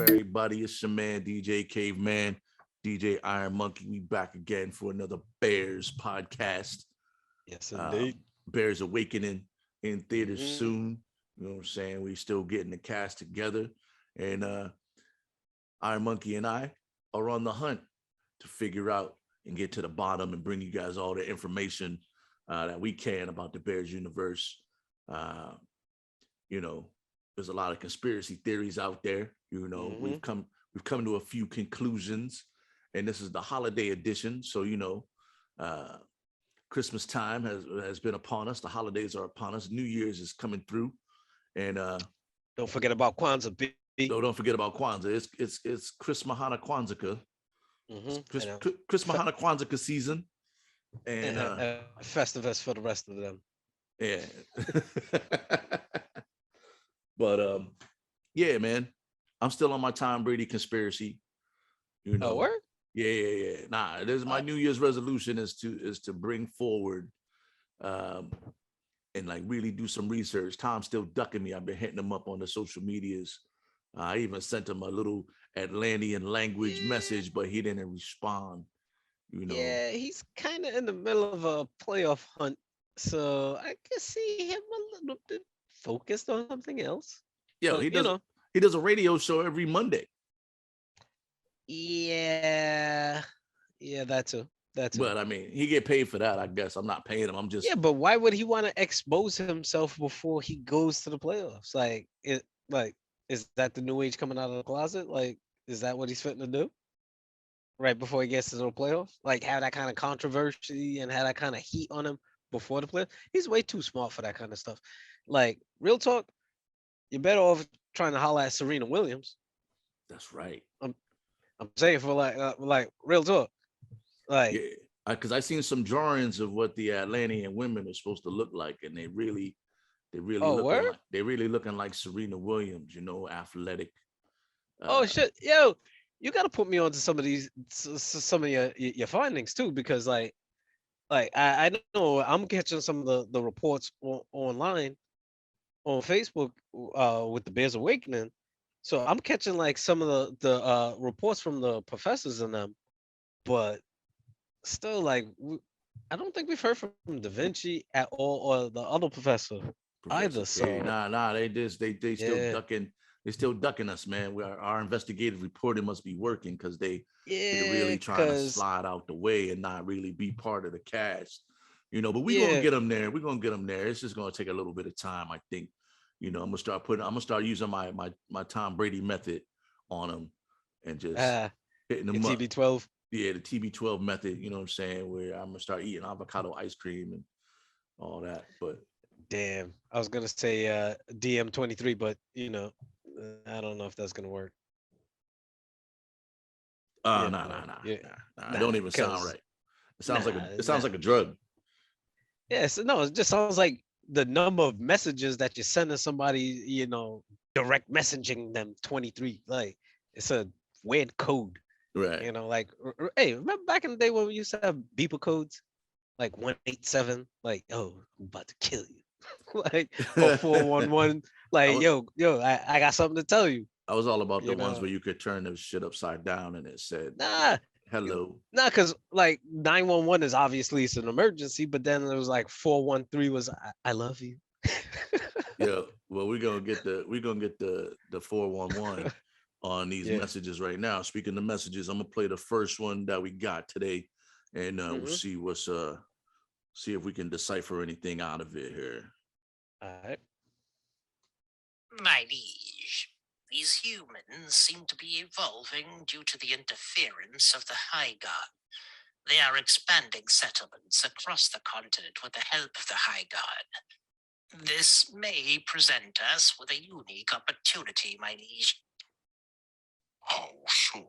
everybody? It's your man, DJ Caveman, DJ Iron Monkey. We back again for another Bears podcast. Yes, indeed. Bears Awakening in theaters Mhm. soon. You know what I'm saying? We still getting the cast together. And Iron Monkey and I are on the hunt to figure out and get to the bottom and bring you guys all the information that we can about the Bears universe. Uh, you know, there's a lot of conspiracy theories out there. You know, we've come to a few conclusions, and this is the holiday edition. So uh, Christmas time has been upon us. The holidays are upon us. New Year's is coming through, and Don't forget about Kwanzaa, B. don't forget about Kwanzaa. It's Chris Mahana Kwanzaa. It's Chris Mahana Kwanzaa season, and Festivus for the rest of them. yeah. But yeah, man, I'm still on my Tom Brady conspiracy. You know, word? Yeah. Nah, there's my New Year's resolution is to bring forward, and like really do some research. Tom's still ducking me. I've been hitting him up on the social medias. I even sent him a little Atlantean language message, but he didn't respond. You know, Yeah, he's kind of in the middle of a playoff hunt, so I can see him a little bit focused on something else. yeah, But he does a radio show every Monday. yeah, that too. But I mean, he get paid for that. I guess I'm not paying him. I'm just Yeah, but why would he want to expose himself before he goes to the playoffs? Is that the new age coming out of the closet? Like, is that what he's fitting to do? Right before he gets to the playoffs? Like, have that kind of controversy and have that kind of heat on him before the playoffs? He's way too smart for that kind of stuff. Like, real talk, you're better off trying to holler at Serena Williams. That's right. I'm saying for like real talk. Like, yeah, because I seen some drawings of what the Atlantean women are supposed to look like, and they really word? looking like Serena Williams. You know, athletic. Oh shit, yo, you got to put me onto some of these, some of your findings too, because I know I'm catching some of the reports online on Facebook with the Bears Awakening. So I'm catching like some of the reports from the professors in them, but still I don't think we've heard from Da Vinci at all or the other professor either. Professor K. So Nah, they still yeah, ducking. They still ducking us, man. Our investigative reporting must be working because they're yeah, really trying to cause slide out the way and not really be part of the cast. You know, but we're gonna yeah, get them there. We're gonna get them there. It's just gonna take a little bit of time, I think. You know, I'm gonna start using my Tom Brady method on them and just hitting your them up. TB12. Yeah, the TB12 method. You know what I'm saying? Where I'm gonna start eating avocado ice cream and all that. But Damn, I was gonna say DM23, but I don't know if that's gonna work. Nah. It don't even sound Cause right. It sounds like nah, it sounds like a drug. yes, no, it just sounds like the number of messages that you're sending somebody, direct messaging them 23. Like it's a weird code. Right. Hey, remember back in the day when we used to have beeper codes? Like 187, like, oh, I'm about to kill you. Like, or 411, like, I got something to tell you. I was all about the ones where you could turn the shit upside down and it said, Nah, hello. nah, because like 911 is obviously it's an emergency, but then it was like 413 was I love you. Yeah, well, we're gonna get the 411 on these messages right now. Speaking of messages, I'm gonna play the first one that we got today, and we'll see see if we can decipher anything out of it here. All right. My liege, these humans seem to be evolving due to the interference of the High God. They are expanding settlements across the continent with the help of the High God. This may present us with a unique opportunity, my liege. How so?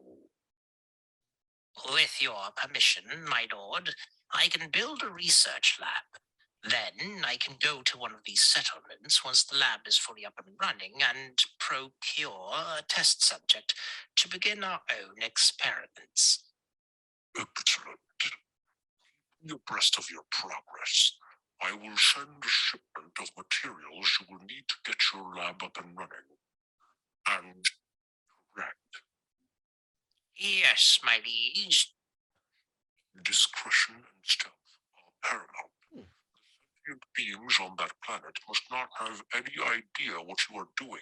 With your permission, my lord, I can build a research lab. Then I can go to one of these settlements once the lab is fully up and running and procure a test subject to begin our own experiments. Excellent. Keep abreast of your progress. I will send a shipment of materials you will need to get your lab up and running. And correct. Yes, my liege. Discretion and stealth are paramount. Hmm. Sentient beings on that planet must not have any idea what you are doing.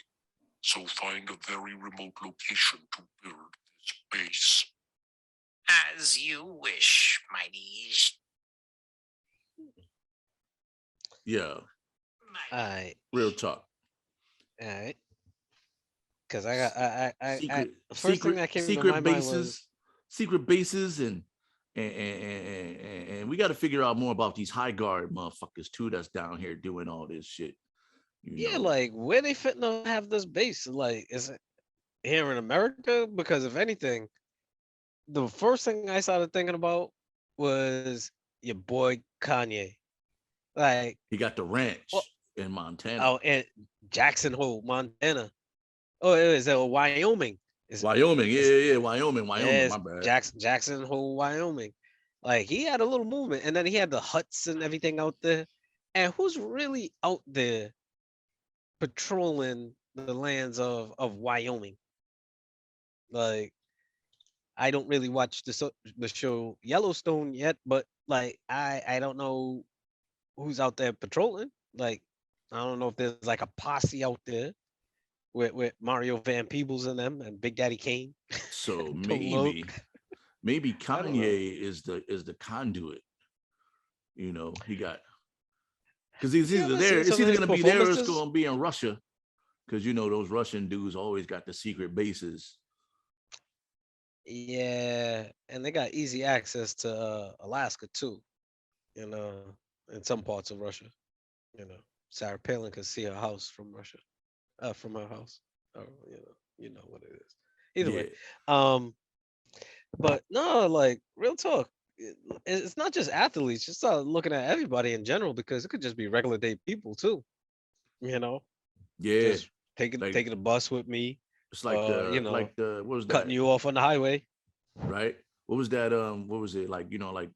So find a very remote location to build this base. As you wish, my liege. Yeah, All right, real talk. all right. Because I got Secret, the first thing that came to my mind was secret bases, and we got to figure out more about these high guard motherfuckers too. That's down here doing all this shit. You yeah, know, like where they fitting to have this base? Like, is it here in America? Because if anything, the first thing I started thinking about was your boy Kanye. Like, he got the oh, ranch in Montana, oh, and Jackson Hole, Montana. Oh, it was Wyoming. Wyoming. It's Yeah, Wyoming. Yes, My bad. Jackson Hole, Wyoming. Like he had a little movement, and then he had the huts and everything out there. And who's really out there patrolling the lands of Wyoming? Like I don't really watch the show Yellowstone yet, but like I don't know who's out there patrolling. Like I don't know if there's like a posse out there with Mario Van Peebles and them and Big Daddy Kane. So Palook. maybe I don't know. Kanye is the conduit. You know, he got because he's You either ever there. seen It's some of either his gonna be there or it's performances? gonna be in Russia. Because you know those Russian dudes always got the secret bases. Yeah, and they got easy access to Alaska too. You know, in some parts of Russia. You know, Sarah Palin could see her house from Russia, from her house. Oh, you know what it is. Either way, Yeah, um, but no, like real talk. It's not just athletes. Just start looking at everybody in general because it could just be regular day people too. You know, yeah. just taking Like taking a bus with me. it's like the Know, what was cutting that? you off on the highway. Right? What was that? What was it like? You know, like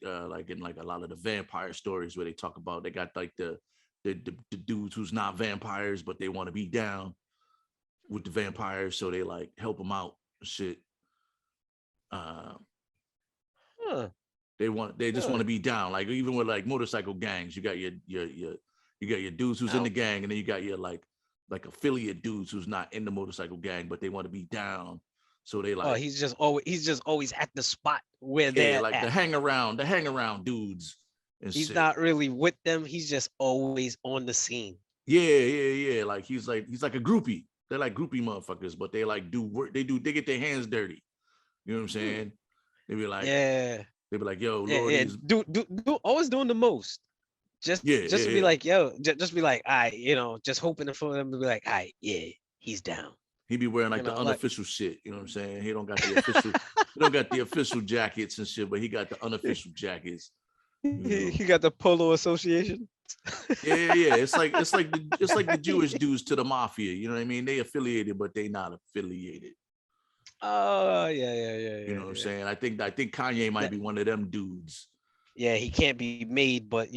in like a lot of the vampire stories where they talk about they got like the dudes who's not vampires but they want to be down with the vampires, so they like help them out. Shit. Uh, Huh. they just want Huh. to be down. Like even with like motorcycle gangs, you got you got your dudes who's in Oh, the gang, and then you got your like affiliate dudes who's not in the motorcycle gang, but they want to be down. So they oh, like, he's just always at the spot where yeah, they're like at. the hang around dudes and He's shit. not really with them. He's just always on the scene. Yeah. Like he's like a groupie. They're like groupie motherfuckers, but they like do work. They get their hands dirty. You know what I'm Hmm. saying? They be like, Yeah, yo, yeah. Lordy's, Do always doing the most. Just to be yeah. like, yo, just be like, I, just hoping for them to be like, I, yeah, he's down. He be wearing like the Like unofficial shit. You know what I'm saying? He don't got the official. He don't got the official jackets and shit, but he got the unofficial jackets. You know? he got the Polo Association. Yeah. It's like the Jewish dudes to the mafia. You know what I mean? They affiliated, but they not affiliated. Oh You know what I'm yeah. saying? I think Kanye might That- be one of them dudes. yeah, he can't be made, but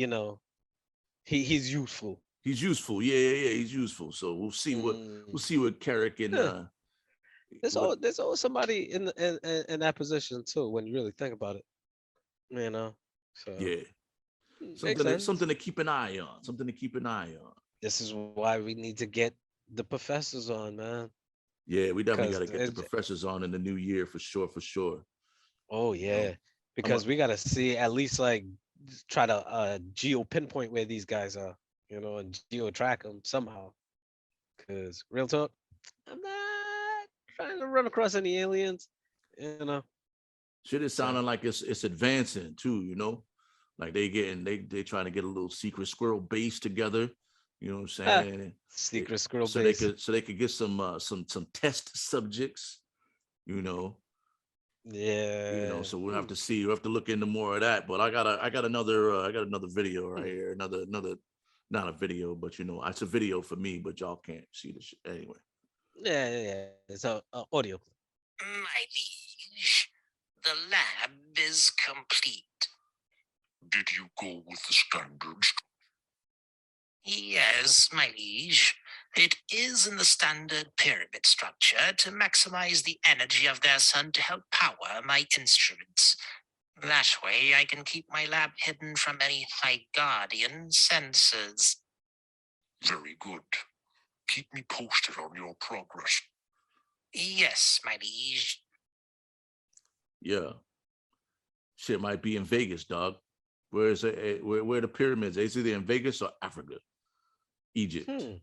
he's useful. He's useful. Yeah. He's useful. So we'll Mm. see what Carrick and Huh. what There's always somebody in that position too when you really think about it. So yeah. makes sense. Something to keep an eye on. Something to keep an eye on. This is why we need to get the professors on, man. Yeah, we definitely got Because to get the professors on in the new year for sure. For sure. oh You know, yeah, I'm a, because we got to see at least like try to geo pinpoint where these guys are, and geo track them somehow. Because real talk, I'm not trying to run across any aliens, you know. shit is So sounding like it's advancing too. You know, like they trying to get a little secret squirrel base together. You know what I'm ah, saying? secret squirrel So they base. could get some test subjects. You know, Yeah. So we'll have to see. We'll have to look into more of that. But I got another video right here. Another not a video, but it's a video for me. But y'all can't see the shit anyway. Yeah. It's a audio. My liege, the lab is complete. Did you go with the standards? Yes, my liege. It is in the standard pyramid structure to maximize the energy of their sun to help power my instruments. That way, I can keep my lab hidden from any High Guardian sensors. Very good. Keep me posted on your progress. Yes, my liege. Yeah. Shit might be in Vegas, dog. Where are the pyramids? It's either in Vegas or Africa, Egypt. You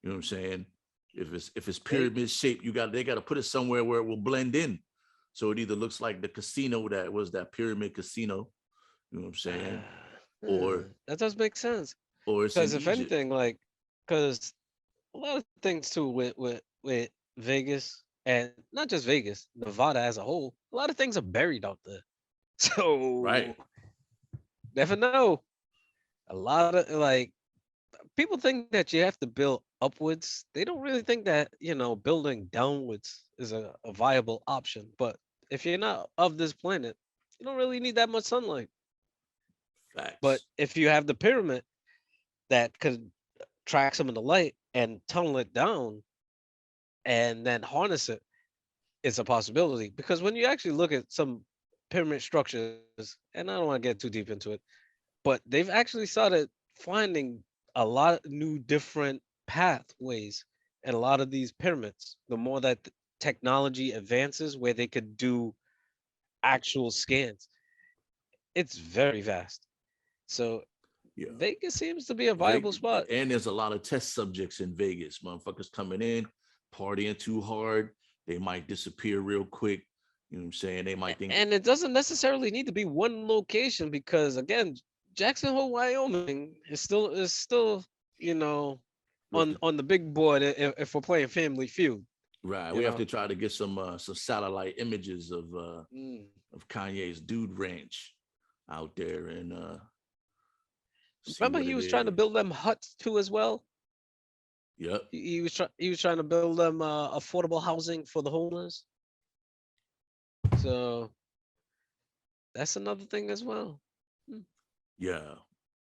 know what I'm saying? If it's pyramid shaped, they got to put it somewhere where it will blend in. So it either looks like the casino that was that pyramid casino. You know what I'm saying? Or that does make sense. or it's in Because if Egypt. anything, like, because a lot of things too with Vegas and not just Vegas, Nevada as a whole, a lot of things are buried out there. So Right. never know. A lot of like people think that you have to build upwards. They don't really think that, building downwards is a viable option. But if you're not of this planet, you don't really need that much sunlight. But Facts. if you have the pyramid that could track some of the light and tunnel it down and then harness it, it's a possibility. Because when you actually look at some pyramid structures, and I don't want to get too deep into it, but they've actually started finding a lot of new different pathways and a lot of these pyramids. The more that technology advances, where they could do actual scans, it's very vast. So Yeah. Vegas seems to be a viable spot. And there's a lot of test subjects in Vegas. Motherfuckers coming in, partying too hard. They might disappear real quick. You know what I'm saying? They might think. And it doesn't necessarily need to be one location because again, Jackson Hole, Wyoming is still, you know, on the big board if we're playing Family Feud. Right. You We have know? to try to get some satellite images of Kanye's Dude Ranch out there and see Remember, what he it was trying to is. build them huts too as well. Yep. He was trying to build them affordable housing for the homeless. So that's another thing as well. Yeah.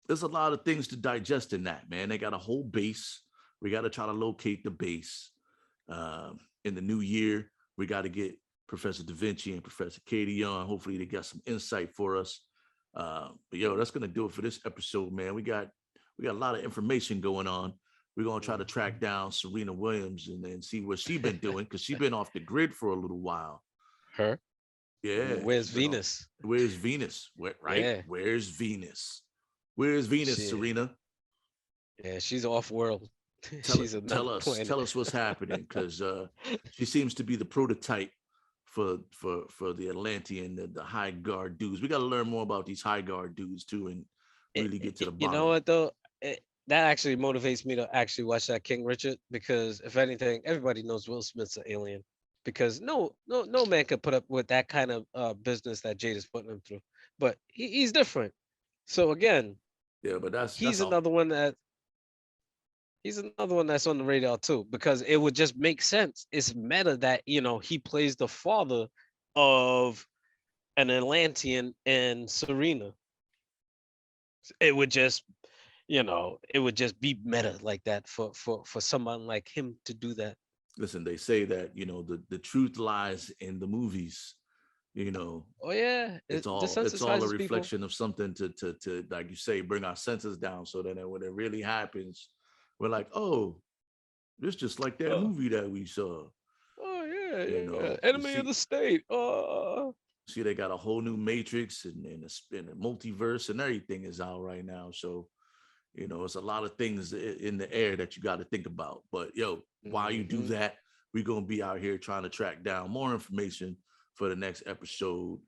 There's a lot of things to digest in that, man. They got a whole base. We got to try to locate the base. In the new year, we got to get Professor Da Vinci and Professor Katie on. Hopefully, they got some insight for us. But yo, that's gonna do it for this episode, man. We got a lot of information going on. We're gonna try to track down Serena Williams and see what she been doing because she been off the grid for a little while. Her? Yeah. Where's Venus? Where's Venus? Right? Yeah. Where's Venus? Where's Venus, Shit. Serena? Yeah, she's off world. Tell, She's tell another us, planet. tell us what's happening because she seems to be the prototype for the Atlantean, the high guard dudes. We got to learn more about these high guard dudes too, and really get to the You bottom. know what though? That actually motivates me to actually watch that King Richard because if anything, everybody knows Will Smith's an alien. Because no man could put up with that kind of business that Jade is putting him through. But he's different. So again, Yeah, but that's he's all. another one that he's another one that's on the radar too, because it would just make sense. It's meta that he plays the father of an Atlantean and Serena. It would just it would just be meta like that for someone like him to do that. Listen, they say that the truth lies in the movies. Oh yeah, It's it all a desensitizes people. reflection of something to like you say, bring our senses down so that when it really happens, we're like, oh, this just like that Oh, movie that we saw. oh yeah, You yeah. know, you Enemy of the state. see they got a whole new Matrix and a multiverse and everything is out right now. So it's a lot of things in the air that you got to think about. But yo, while you do that, we're gonna be out here trying to track down more information for the next episode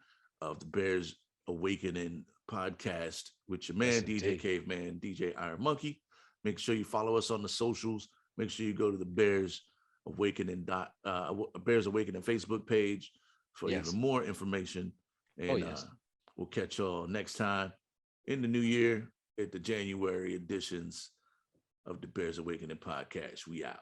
of the Bears Awakening podcast with your man Yes, DJ indeed. Caveman, DJ Iron Monkey. Make sure you follow us on the socials. Make sure you go to the Bears Awakening Bears Awakening Facebook page for Yes. even more information. Oh And yes. we'll catch y'all next time in the new year at the January editions of the Bears Awakening podcast. We out.